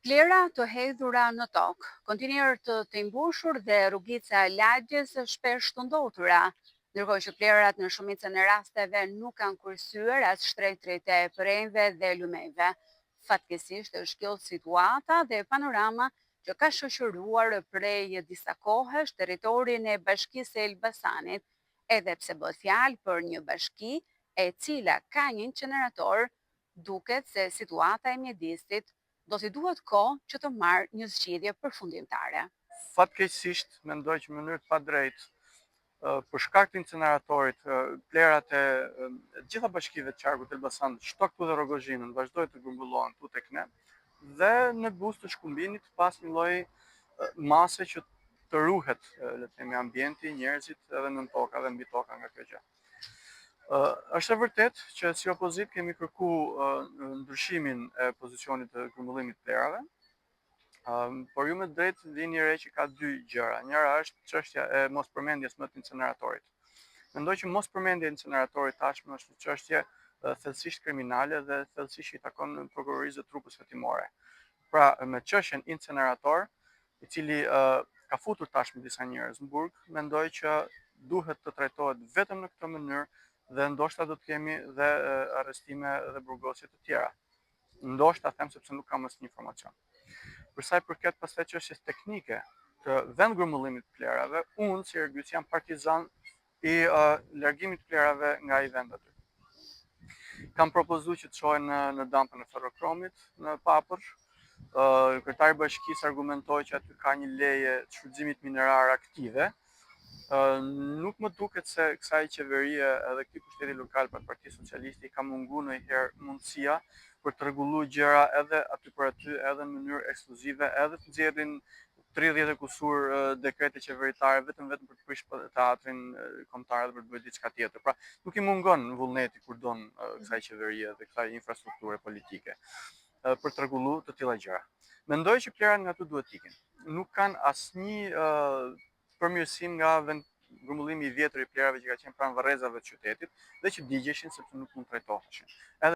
Plera të hedhura në tokë, kontiner të mbushur dhe rrugica e lagjes shpesh të ndotura, ndërkohë që plerat në shumicën e rasteve nuk kanë kursyer as shtretërit e përrenjve dhe lumeve. Fatkeqësisht është kjo situata dhe panorama që ka shoqëruar prej disa kohësh territorin e Bashkisë së Elbasanit, edhe pse bëhet fjalë për një bashki e cila ka një incinerator, duket se situata e mjedisit do t'i duhet kohë që të marrë një zgjidhje përfundimtare. Fatkeqësisht, mendoj që në mënyrë të padrejtë, për shkak të inceneratorit, plerat e gjitha bashkive të qarkut të Elbasanit, Shtoktu dhe Rogozhinën, vazhdojnë të grumbullohen këtu tek ne, dhe në buzë të shkumbinit pas një lloj mase që të ruhet, le të themi, ambienti, njerëzit edhe nën toka dhe mbi toka nga kjo gjë. Është e vërtet që si opozit kemi kërku ndryshimin e pozicionit të grumbullimit të plerave, por ju me drejtë vini re që ka dy gjëra. Njëra është çështja e mospërmendjes më të inceneratorit. Mendoj që mospërmendja e inceneratorit tashmë është një çështje thellësisht kriminale dhe thellësisht i takon prokurorisë të trupës hetimore. Pra, me çështjen incenerator, i cili ka futur tashmë disa njerëz në burg, mendoj që duhet të trajtohet vetëm në këtë mënyrë dhe ndoshta do të kemi dhe arrestime dhe burgosje të tjera. Ndoshta them sepse nuk kam asnjë informacion. Për sa i përket pastaj çështjes teknike të vendgrumbullimit të plerave, unë si Ergyt jam partizan i largimit të plerave nga ai vend aty. Kam propozuar që të çohen në dampën e ferrokromit në Papër. Kryetari i bashkisë argumentoi që aty ka një leje të shfrytëzimit minerar aktive. Nuk më duket se kësaj qeverie edhe këtij pushteti lokal për Partia Socialiste i ka munguar ndonjëherë mundësia për të rregulluar gjëra edhe aty për aty, edhe në mënyrë ekskluzive, edhe të nxjerrin 30 e kusur dekrete qeveritare vetëm për të prishur teatrin kombëtar dhe për të bërë diçka tjetër. Pra, nuk i mungon vullneti kur don kësaj qeverie dhe kësaj infrastrukture politike për të rregulluar të tilla gjëra. Mendoj që plerat nga aty duhet ikin. Nuk kanë asnjë përmirësim nga vendgrumbullimi i vjetër i plerave që ka qenë pranë varrezave të qytetit dhe që digjeshin sepse nuk mund trajtoheshin.